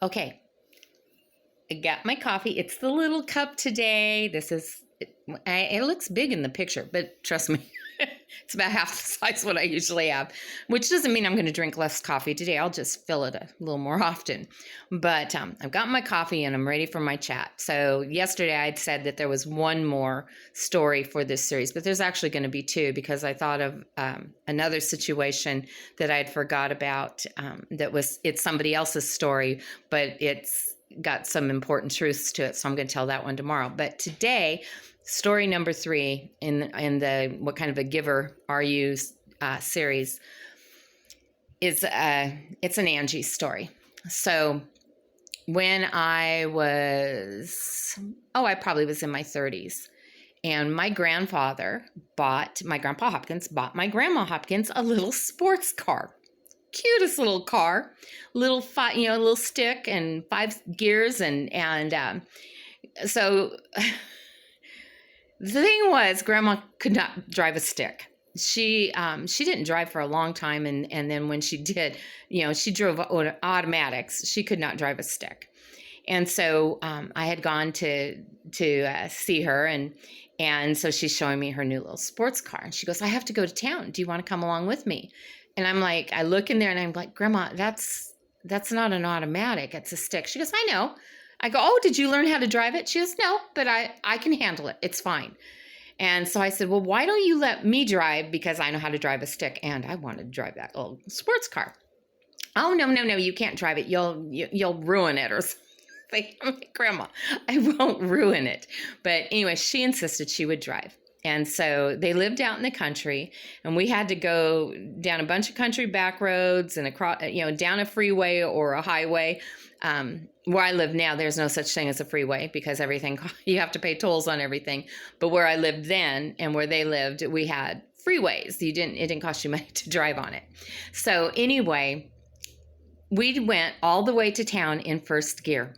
Okay, I got my coffee. It's the little cup today. It looks big in the picture, but trust me, it's about half the size what I usually have, which doesn't mean I'm going to drink less coffee today. I'll just fill it a little more often. But I've got my coffee and I'm ready for my chat. So yesterday I'd said that there was one more story for this series, but there's actually going to be two because I thought of another situation that I'd forgot about. It's somebody else's story, but it's got some important truths to it. So I'm going to tell that one tomorrow. But today, story number 3 in the What Kind of a Giver Are You series is it's an Angie story. So when I probably was in my 30s, and my grandpa Hopkins bought my grandma Hopkins a little sports car. Cutest little car, little stick and 5 gears, and so the thing was, Grandma could not drive a stick. She didn't drive for a long time, and then when she did, she drove automatics. She could not drive a stick, and so I had gone to see her, and so she's showing me her new little sports car, and she goes, "I have to go to town. Do you want to come along with me?" And I'm like, I look in there and I'm like, "Grandma, that's not an automatic. It's a stick." She goes, "I know." I go, "Oh, did you learn how to drive it?" She goes, "No, but I can handle it. It's fine." And so I said, "Well, why don't you let me drive, because I know how to drive a stick and I wanted to drive that little sports car." "Oh, no, you can't drive it. You'll ruin it or something." I'm like, "Grandma, I won't ruin it." But anyway, she insisted she would drive. And so they lived out in the country, and we had to go down a bunch of country back roads and across, down a freeway or a highway. Where I live now, there's no such thing as a freeway because everything, you have to pay tolls on everything. But where I lived then and where they lived, we had freeways. It didn't cost you money to drive on it. So anyway, we went all the way to town in first gear.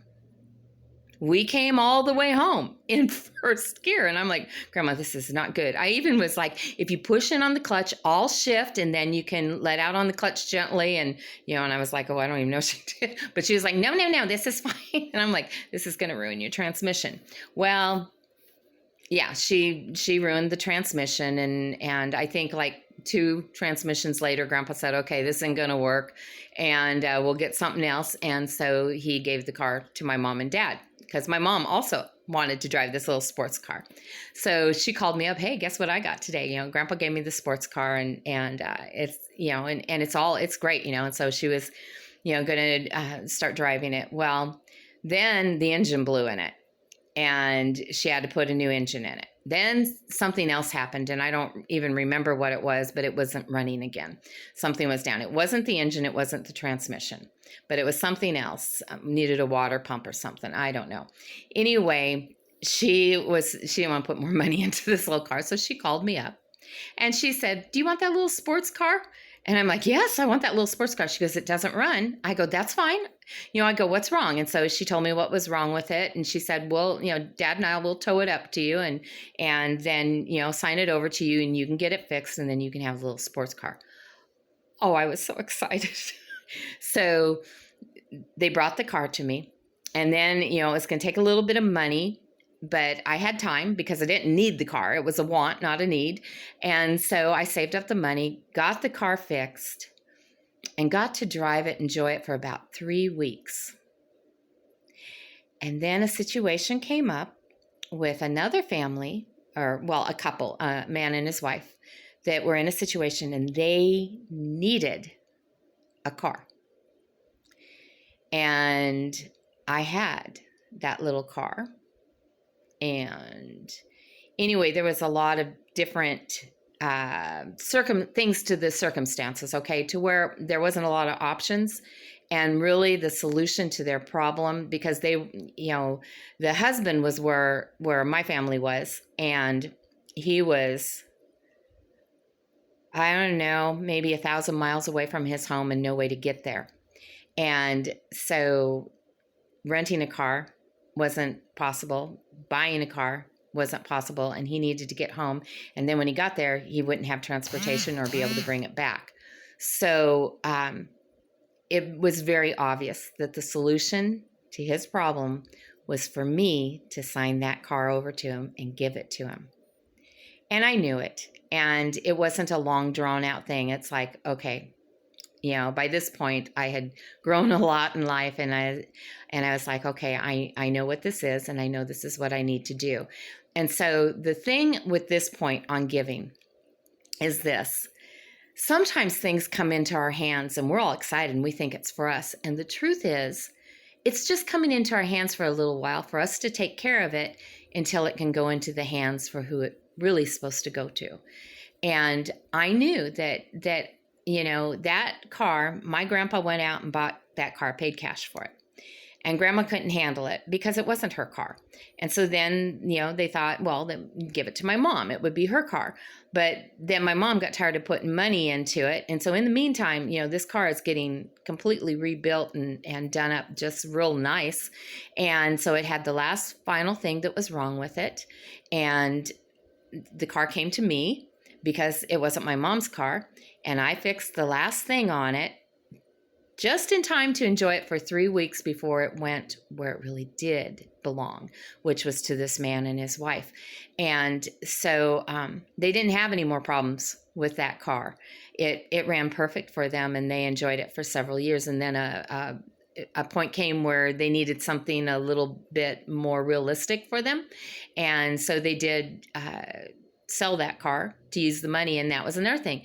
We came all the way home in first gear. And I'm like, "Grandma, this is not good." I even was like, "If you push in on the clutch, I'll shift and then you can let out on the clutch gently." And, and I was like, "Oh, I don't even know." She did. But she was like, no, this is fine. And I'm like, "This is going to ruin your transmission." Well, yeah, she ruined the transmission. And I think like 2 transmissions later, Grandpa said, "Okay, this isn't going to work. And we'll get something else." And so he gave the car to my mom and dad, because my mom also wanted to drive this little sports car. So she called me up, "Hey, guess what I got today? Grandpa gave me the sports car, and it's, and it's great, And so she was, going to start driving it. Well, then the engine blew in it, and she had to put a new engine in it. Then something else happened, and I don't even remember what it was, but it wasn't running again. Something was down. It wasn't the engine, it wasn't the transmission, but it was something else. Needed a water pump or something. I don't know. Anyway, she didn't want to put more money into this little car, so she called me up, and she said, "Do you want that little sports car?" And I'm like, "Yes, I want that little sports car." She goes, "It doesn't run." I go, "That's fine." I go, "What's wrong?" And so she told me what was wrong with it. And she said, "Well, Dad and I will tow it up to you and then, sign it over to you and you can get it fixed and then you can have a little sports car." Oh, I was so excited. So they brought the car to me, and then, it's going to take a little bit of money, but I had time because I didn't need the car. It was a want, not a need. And so I saved up the money, got the car fixed, and got to drive it, enjoy it for about 3 weeks. And then a situation came up with another family, a couple, a man and his wife, that were in a situation and they needed a car. And I had that little car. And anyway, there was a lot of different things to the circumstances, okay, to where there wasn't a lot of options. And really the solution to their problem, because they, the husband was where my family was, and he was, I don't know, maybe 1,000 miles away from his home and no way to get there. And so renting a car wasn't possible. Buying a car wasn't possible, and he needed to get home. And then when he got there, he wouldn't have transportation or be able to bring it back. So it was very obvious that the solution to his problem was for me to sign that car over to him and give it to him. And I knew it. And it wasn't a long drawn out thing. It's like, okay, by this point I had grown a lot in life, and I was like, okay, I know what this is, and I know this is what I need to do. And so the thing with this point on giving is this. Sometimes things come into our hands and we're all excited and we think it's for us. And the truth is, it's just coming into our hands for a little while for us to take care of it until it can go into the hands for who it really is supposed to go to. And I knew that car, my grandpa went out and bought that car, paid cash for it. And grandma couldn't handle it because it wasn't her car. And so then, they thought, well, then give it to my mom. It would be her car. But then my mom got tired of putting money into it. And so in the meantime, this car is getting completely rebuilt and done up just real nice. And so it had the last final thing that was wrong with it. And the car came to me because it wasn't my mom's car. And I fixed the last thing on it just in time to enjoy it for 3 weeks before it went where it really did belong, which was to this man and his wife. And so they didn't have any more problems with that car. It ran perfect for them, and they enjoyed it for several years. And then a point came where they needed something a little bit more realistic for them. And so they did sell that car to use the money. And that was another thing.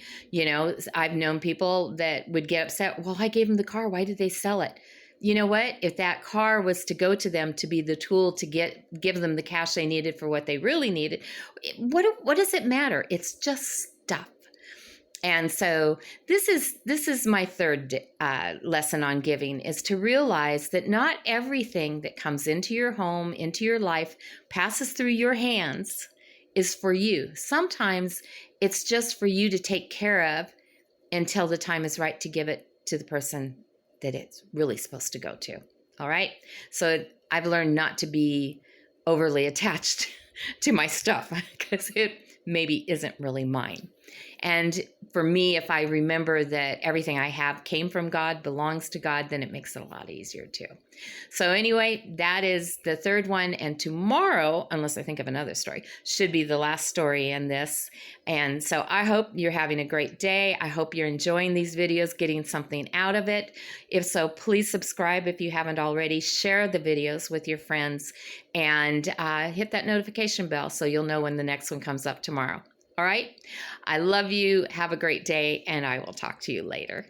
I've known people that would get upset. Well, I gave them the car. Why did they sell it? You know what? If that car was to go to them to be the tool to give them the cash they needed for what they really needed, what does it matter? It's just stuff. And so this is my third lesson on giving, is to realize that not everything that comes into your home, into your life, passes through your hands is for you. Sometimes it's just for you to take care of until the time is right to give it to the person that it's really supposed to go to. All right. So I've learned not to be overly attached to my stuff because it maybe isn't really mine. And for me, if I remember that everything I have came from God, belongs to God, then it makes it a lot easier too. So anyway, that is the third one. And tomorrow, unless I think of another story, should be the last story in this. And so I hope you're having a great day. I hope you're enjoying these videos, getting something out of it. If so, please subscribe if you haven't already. Share the videos with your friends, and hit that notification bell so you'll know when the next one comes up tomorrow. All right. I love you. Have a great day, and I will talk to you later.